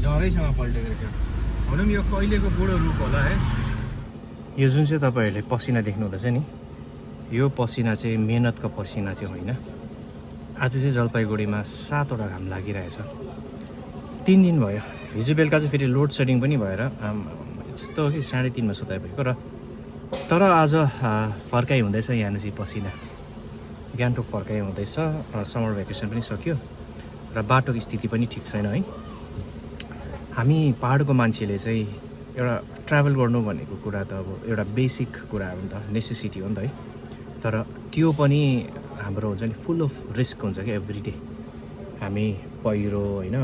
झरैसँग पल्टेको रहेछ। भनौँ यो कहिलेको बुढो रुख होला है। यो जुन चाहिँ तपाईँहरूले पसिना देख्नुहुँदैछ नि, यो पसिना चाहिँ मेहनतको पसिना चाहिँ होइन। आज चाहिँ जलपाइगुडीमा 7वटा घाम लागिरहेछ। 3 दिन भयो। हिजो बेलुका चाहिँ फेरि लोड सेडिङ पनि भएर यस्तो कि 3:30मा सुताइ भएको र तर आज फर्काइ हुँदैछ यहाँ चाहिँ पसिना। गान्तोक फर्काइ हुँदैछ, समर भ्याकेसन पनि सक्यो र बाटोको स्थिति पनि ठिक छैन है। हामी पहाडको मान्छेले चाहिँ एउटा ट्राभल गर्नु भनेको कुरा त अब एउटा बेसिक कुरा हो नि त, नेसेसिटी हो नि त है। तर त्यो पनि हाम्रो हुन्छ नि फुल अफ रिस्क हुन्छ क्या एभ्रिडे। हामी पहिरो होइन,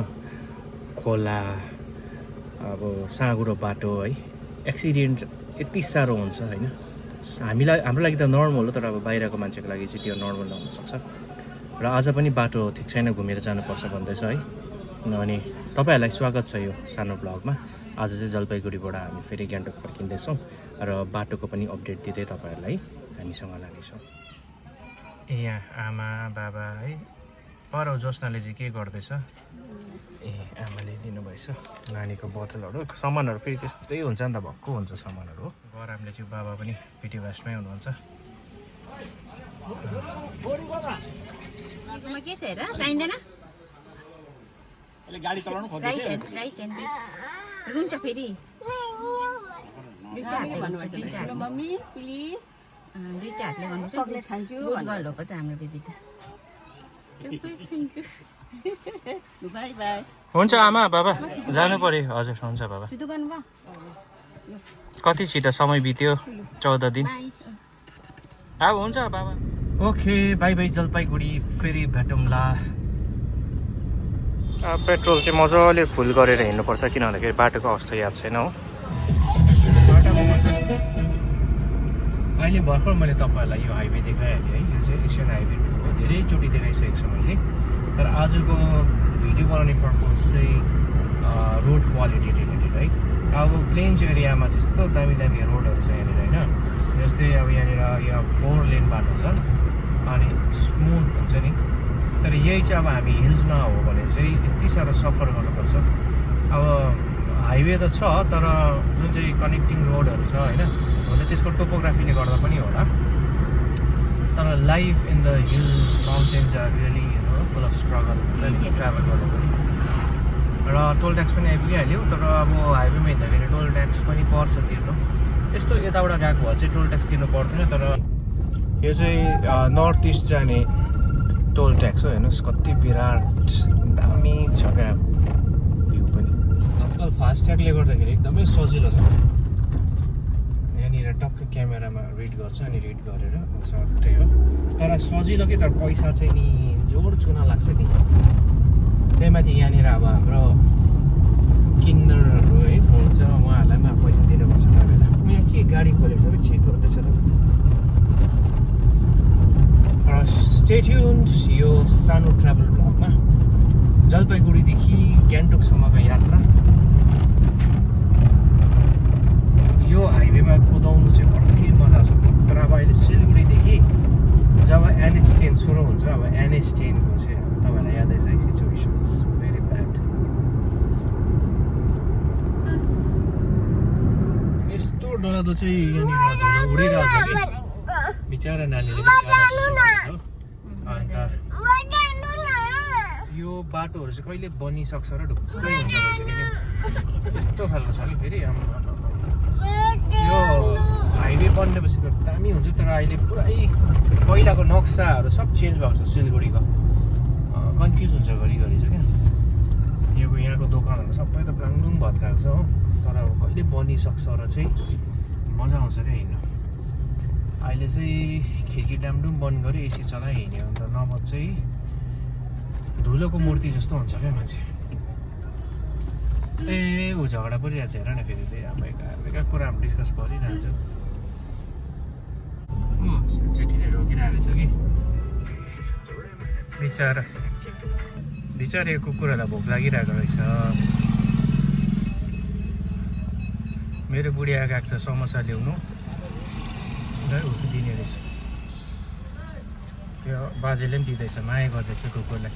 खोला, अब साँगुरो बाटो है, एक्सिडेन्ट यति साह्रो हुन्छ होइन। हाम्रो लागि त नर्मल हो, तर अब बाहिरको मान्छेको लागि चाहिँ त्यो नर्मल नहुनसक्छ। र आज पनि बाटो ठिक छैन, घुमेर जानुपर्छ भन्दैछ है। अनि तपाईँहरूलाई स्वागत छ यो सानो ब्लगमा। आज चाहिँ जलपाइगुडीबाट हामी फेरि गान्तोक फर्किँदैछौँ र बाटोको पनि अपडेट दिँदै तपाईँहरूलाई हामीसँग लानेछौँ। यहाँ आमा बाबा है, पर जोस्नाले चाहिँ के गर्दैछ? ए आमाले दिनुभएछ नानीको बोतलहरू, सामानहरू फेरि त्यस्तै हुन्छ नि त, भक्कु हुन्छ सामानहरू हो। गरामले चाहिँ बाबा पनि पिटी बासमै हुनुहुन्छ। के छ हेर, चाहिँदैन? गाडी चलाउनु खोज्दैछ। राइट ह्यान्ड रुन्छ फेरि। मम्मी प्लिज दुईटा हातले गर्नु चकलेट खान्छु गर्ल हो त हाम्रो बेबी त। By by. हुन्छ आमा बाबा जानु पर्यो। हजुर हुन्छ बाबा। दोकान भयो कति छिटो समय बित्यो, 14 दिन। अब हुन्छ बाबा। ओके बाई बाई जलपाइगुडी, फेरि भेटौँला। पेट्रोल चाहिँ मजाले फुल गरेर हिँड्नुपर्छ, किन भन्दाखेरि बाटोको अवस्था याद छैन हो। अहिले भर्खर मैले तपाईँहरूलाई यो हाइवे देखाइहालेँ है। यो चाहिँ एसियन हाइवे 2 हो। धेरैचोटि देखाइसकेको छु मैले, तर आजको भिडियो बनाउने पर्पज चाहिँ रोड क्वालिटी रिलेटेड है। अब प्लेन्स एरियामा चाहिँ यस्तो दामी दामी रोडहरू छ यहाँनिर होइन। जस्तै अब यहाँनिर यहाँ 4 लेन बाटो छ अनि स्मुथ हुन्छ नि। तर यही चाहिँ अब हामी हिल्समा हो भने चाहिँ यति साह्रो सफर गर्नुपर्छ। अब हाइवे त छ, तर जुन चाहिँ कनेक्टिङ रोडहरू छ होइन, हुन त्यसको टोपोग्राफीले गर्दा पनि होला, तर life in the hills mountains are really full of struggle हुन्छ नि ट्राभल गर्नु पनि। र टोल ट्याक्स पनि आइपुगिहाल्यो, तर अब हाइवेमा हिँड्दाखेरि टोल ट्याक्स पनि पर्छ तिर्नु। यस्तो यताबाट गएको भए चाहिँ टोल ट्याक्स तिर्नु पर्थेन। तर यो चाहिँ नर्थ इस्ट जाने टोल ट्याक्स हो। हेर्नुहोस् कति विराट दामी छ क्या भ्यू पनि। आजकल फास्ट्यागले गर्दाखेरि एकदमै सजिलो छ। यहाँनिर टक्क क्यामेरामा रिड गर्छ अनि रिड गरेर सट्टै हो। तर सजिलो के, तर पैसा चाहिँ नि जोड चुना लाग्छ नि। त्यही माथि यहाँनिर अब हाम्रो किन्नरहरू है हुन्छ, उहाँहरूलाई पनि पैसा दिनुपर्छ कोही बेला। यहाँ के गाडी खोलेको सबै चेक गर्दैछ र। स्टे ट्युन्ड यो सानो ट्राभल ब्लगमा जलपाइगुडीदेखि गान्तोकसम्मको यात्रा। यो हाइवेमा कुदाउनु चाहिँ अर्कै मजा छ। तर अब अहिले सिलगढीदेखि जब NH10 सुरु हुन्छ, अब NH10 को चाहिँ तपाईँलाई यादै छ है, सिचुएसन इज भेरी ब्याड। यस्तो डरलाग्दो चाहिँ यहाँनिर धुलो उडिरहेको छ कि बिचरा नानीले। अन्त यो बाटोहरू चाहिँ कहिले बनिसक्छ र ढुक्कै हुन्छ यस्तो खालको छ कि फेरि। यो हाइवे बन्नेपछि त दामी हुन्छ, तर अहिले पुरै पहिलाको नक्साहरू सब चेन्ज भएको छ सिलगढीको। कन्फ्युज हुन्छ घरिघरि चाहिँ क्या। यो यहाँको दोकानहरू सबै त ब्राङडुङ भत्काएको छ हो, तर अब कहिले बनिसक्छ र चाहिँ मजा आउँछ क्या हिँड्नु। अहिले चाहिँ खिड्की डामडुम बन्द गऱ्यो, एसी चलाइ हिँड्यो, अन्त नभए चाहिँ धुलोको मूर्ति जस्तो हुन्छ क्या मान्छे। ए ऊ झगडा परिरहेको छ हेर न फेरि। त्यही बेकार कुरा डिस्कस गरिरहन्छ। केटीले रोकिरहेको छ कि बिचारा यो कुकुरहरूलाई भोक लागिरहेको रहेछ। मेरो बुढिया गएको छ समोसा ल्याउनु, दिने रहेछ। त्यो बाजेले पनि दिँदैछ, माया गर्दैछ कुकुरलाई।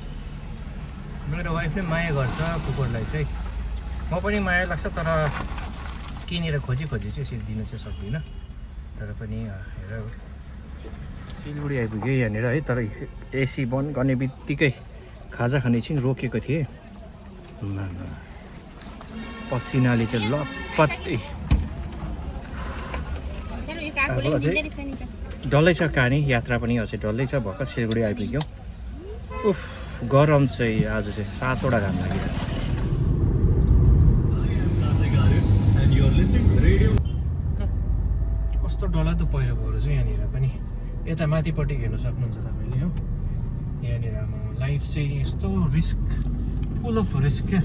मेरो वाइफले माया गर्छ कुकुरलाई चाहिँ। म पनि माया लाग्छ तर किनेर खोजी चाहिँ यसरी दिनु चाहिँ सक्दिनँ तर पनि हेर सिलगढी आइपुग्यो यहाँनिर है तर एसी बन्द गर्ने बित्तिकै खाजा खाने एकछिन रोकेको थिएँ पसिनाले चाहिँ लपत्तै डल्लै छ कहानी यात्रा पनि अझै डल्लै छ भर्खर सिलगढी आइपुग्यो उफ गरम चाहिँ आज चाहिँ 7 वटा घाम लागिरहेको छ कस्तो डरलाग्दो पहिरो गएर चाहिँ यहाँनिर पनि यता माथिपट्टि हेर्न सक्नुहुन्छ तपाईँले हो यहाँनिर लाइफ चाहिँ यस्तो रिस्क फुल अफ रिस्क क्या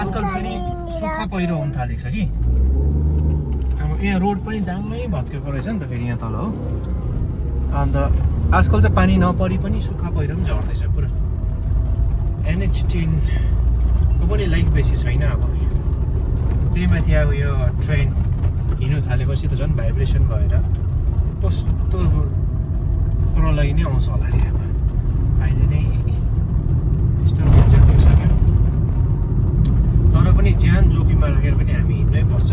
आजकल फेरि सुक्खा पहिरो हुन थालेको छ कि अब यहाँ रोड पनि दामै भत्केको रहेछ नि त फेरि यहाँ तल हो अन्त आजकल चाहिँ पानी नपरी पनि सुक्खा पहिरो पनि झर्दैछ पुरा NH10 को पनि लाइफ बेसी छैन अब त्यही माथि अब यो ट्रेन हिँड्नु थालेपछि त झन् भाइब्रेसन भएर कस्तो प्रलय नै आउँछ होला नि अब अहिले नै त्यस्तो भइसक्यो तर पनि ज्यान जोखिममा राखेर पनि हामी हिँड्नै पर्छ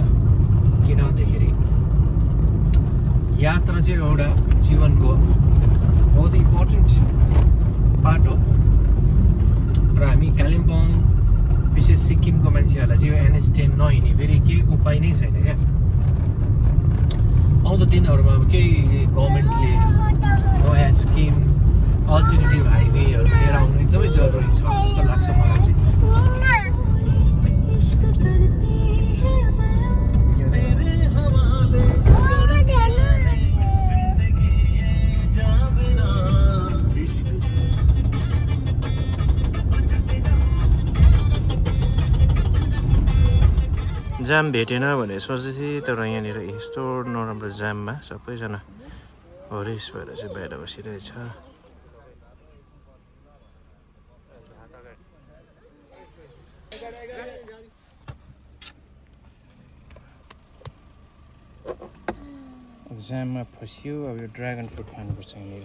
किन भन्दाखेरि यात्रा चाहिँ एउटा जीवनको बहुत इम्पोर्टेन्ट पार्ट हो र हामी कालिम्पोङ विशेष सिक्किमको मान्छेहरूलाई चाहिँ यो NH10 नहिँड्ने फेरि केही उपाय नै छैन क्या आउँदो दिनहरूमा अब केही गभर्मेन्टले नयाँ स्किम अल्टरनेटिभ हाइवेहरू लिएर आउनु एकदमै जरुरी छ जस्तो लाग्छ मलाई चाहिँ जाम भेटेन भनेर सोच्दै थिएँ तर यहाँनिर यस्तो नराम्रो जाममा सबैजना हरेस भएर चाहिँ बाहिर बसिरहेछ जाममा फस्यो अब यो ड्रागन फ्रुट खानुपर्छ यहाँनिर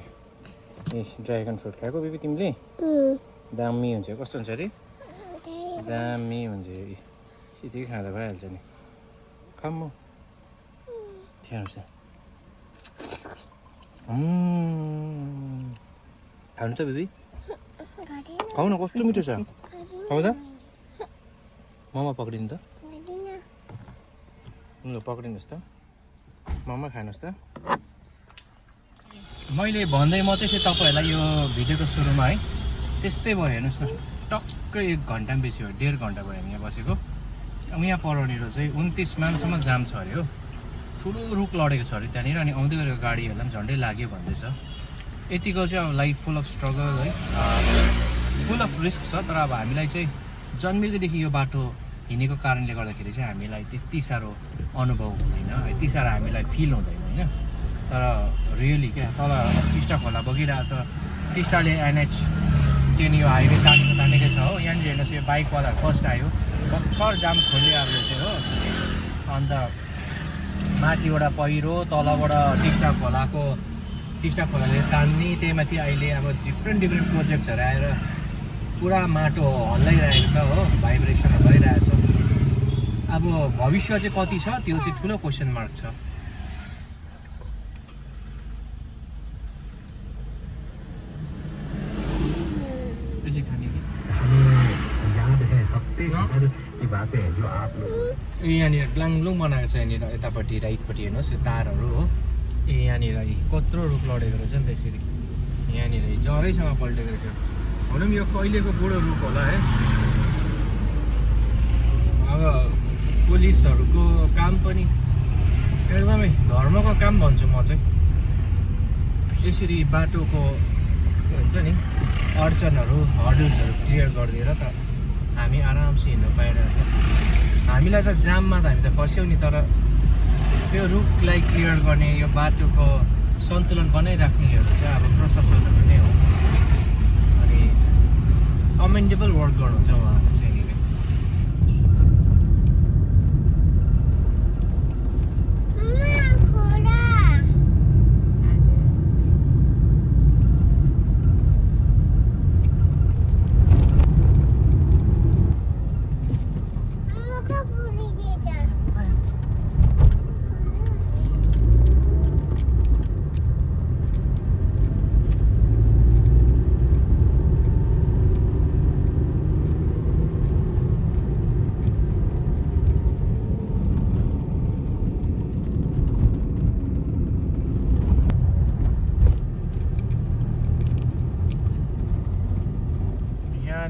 ए ड्रागन फ्रुट खाएको बिबी तिमीले दामी हुन्छ कस्तो हुन्छ अरे दामी हुन्छ सिधै खाँदा भइहाल्छ नि खाऊ म त्यहाँ आउँछ खानु त बेबी खाऊ न कस्तो मिठो छ खाऊ त ममा पक्रिनु त ल पक्रिनुहोस् त ममा खानुहोस् त मैले भन्दै मात्रै थिएँ तपाईँहरूलाई यो भिडियोको सुरुमा है त्यस्तै भयो हेर्नुहोस् न टक्कै 1 घन्टा बेसी भयो 1.5 घन्टा भयो हामी यहाँ बसेको यहाँ परनिर चाहिँ 29 माइलसम्म जाम छ अरे हो ठुलो रुख लडेको छ अरे त्यहाँनिर अनि आउँदै गरेको गाडीहरूलाई पनि झन्डै लाग्यो भन्दैछ यतिको चाहिँ अब लाइफ फुल अफ स्ट्रगल है फुल अफ रिस्क छ तर अब हामीलाई चाहिँ जन्मेकोदेखि यो बाटो हिँडेको कारणले गर्दाखेरि चाहिँ हामीलाई त्यति साह्रो अनुभव हुँदैन यति साह्रो हामीलाई फिल हुँदैन होइन तर रियली क्या तल टिस्टा खोला बगिरहेछ टिस्टाले NH10 यो हाइवे तानेकै छ हो यहाँनिर हेर्नुहोस् यो बाइकवाला फर्स्ट आयो भर्खर जाम खोल्यो अब चाहिँ हो अन्त माथिबाट पहिरो तलबाट टिस्टा खोलाले तान्ने त्यही माथि अहिले अब डिफ्रेन्ट प्रोजेक्ट्सहरू आएर पुरा माटो हल्लाइरहेको छ हो भाइब्रेसन भइरहेछ अब भविष्य चाहिँ कति छ त्यो चाहिँ ठुलो क्वेसन मार्क छ यहाँनिर ग्लाङलुङ बनाएको छ यहाँनिर यतापट्टि राइटपट्टि हेर्नुहोस् यो तारहरू हो यहाँनिर कत्रो रुख लडेको रहेछ नि त यसरी यहाँनिर जरैसँग पल्टेको रहेछ भनौँ यो कहिलेको बुढो रुख होला है अब पुलिसहरूको काम पनि एकदमै धर्मको काम भन्छु म चाहिँ यसरी बाटोको के भन्छ नि अडचनहरू हर्डल्सहरू क्लियर गरिदिएर त हामी आरामसे हिँड्नु पाइरहेछ हामीलाई त जाममा त हामी त फस्यौँ नि तर त्यो रुखलाई क्लियर गर्ने यो बाटोको सन्तुलन बनाइराख्नेहरू चाहिँ अब प्रशासनहरू नै हो अनि कमेन्डेबल वर्क गर्नुहुन्छ उहाँहरूले चाहिँ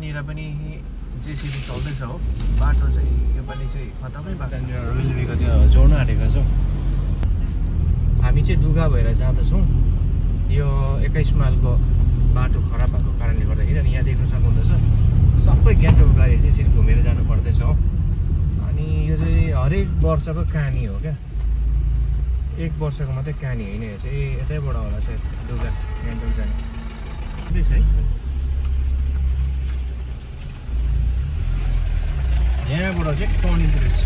यतानिर पनि जेसिबी चल्दैछ हो बाटो चाहिँ योपालि चाहिँ खतमै भएको छ रेलवेको त्यो जोड्न आँटेको छ हामी चाहिँ डुगा भएर जाँदैछौँ यो 21 माइलको बाटो खराब भएको कारणले गर्दाखेरि अनि यहाँ देख्न सक्नुहुँदैछ सबै गान्तोकको गाडीहरू चाहिँ यसरी घुमेर जानु पर्दैछ हो अनि यो चाहिँ हरेक वर्षको कहानी हो क्या एक वर्षको मात्रै कहानी होइन यो चाहिँ यतैबाट होला चाहिँ डुगा गान्तोक जाने है यहाँबाट चाहिँ टर्निङ रहेछ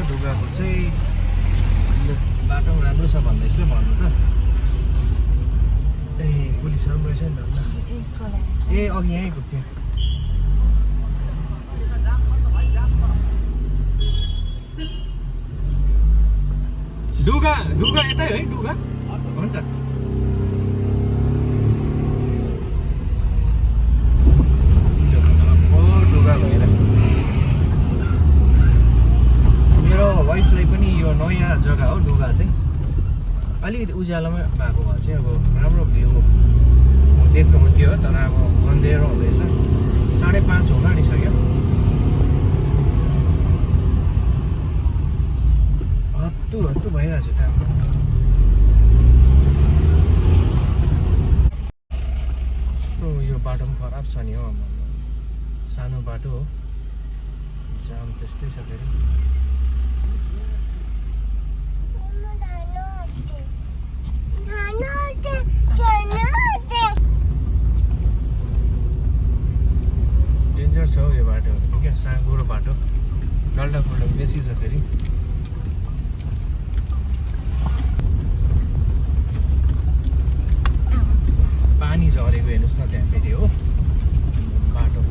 ढुगाको चाहिँ बाटो पनि राम्रो छ भन्दैछ भन्नु त ए पुलिसहरू पनि रहेछ नि त ए अघि यहीँ पुग्थ्यो डुगा डुगा यतै है डुगा हुन्छ डुगा भनेर मेरो वाइफलाई पनि यो नयाँ जग्गा हो डुगा चाहिँ अलिकति उज्यालोमै भएको भए चाहिँ अब राम्रो भ्यू देख्नुहुन्थ्यो तर अब अँध्यारो हुँदैछ 5:30 हुन आँटिसक्यो हत्तु हत्तु भइरहेको छु त कस्तो यो बाटो पनि खराब छ नि हो सानो बाटो हो जाम त्यस्तै छ फेरि डेन्जर छ हौ यो बाटो क्या साँगुरो बाटो डल्टा फुल्टा बेसी छ फेरि पानी झरेको हेर्नुहोस् न त्यहाँ फेरि हो बाटो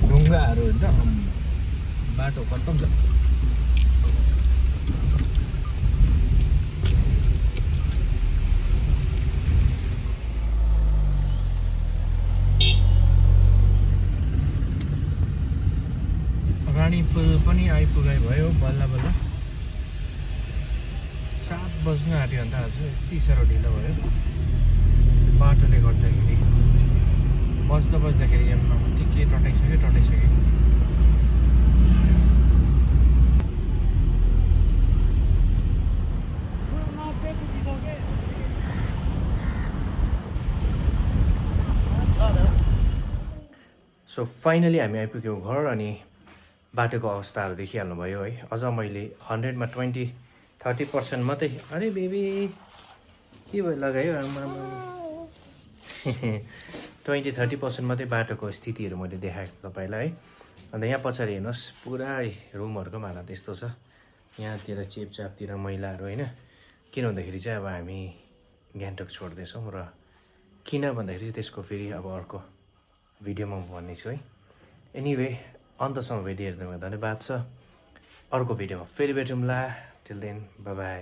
ढुङ्गाहरू हुन्छ बाटो खत्तम छ रानी पुल पनि आइपुगाइ भयो बल्ल बल्ल 7 बज्न आँट्यो अन्त आज यति साह्रो ढिलो भयो बाटोले गर्दाखेरि बज्दाखेरि यहाँ के टटाइसक्यो सो फाइनली हामी आइपुग्यौँ घर अनि बाटोको अवस्थाहरू देखिहाल्नुभयो है अझ मैले 100मा 20-30% मात्रै अरे बेबी के भयो लगायो 20-30% मात्रै बाटोको स्थितिहरू मैले देखाएको तपाईँलाई है अन्त यहाँ पछाडि हेर्नुहोस् पुरा रुमहरूको पनि हालत त्यस्तो छ यहाँतिर चेपचापतिर मैलाहरू होइन किन भन्दाखेरि चाहिँ अब हामी गान्तोक छोड्दैछौँ र किन भन्दाखेरि त्यसको फेरि अब अर्को भिडियोमा म भन्नेछु है एनिवे अन्तसम्म भिडियो हेर्नुमा धन्यवाद छ अर्को भिडियोमा फेरि भेटौँला टिल देन बाई बाई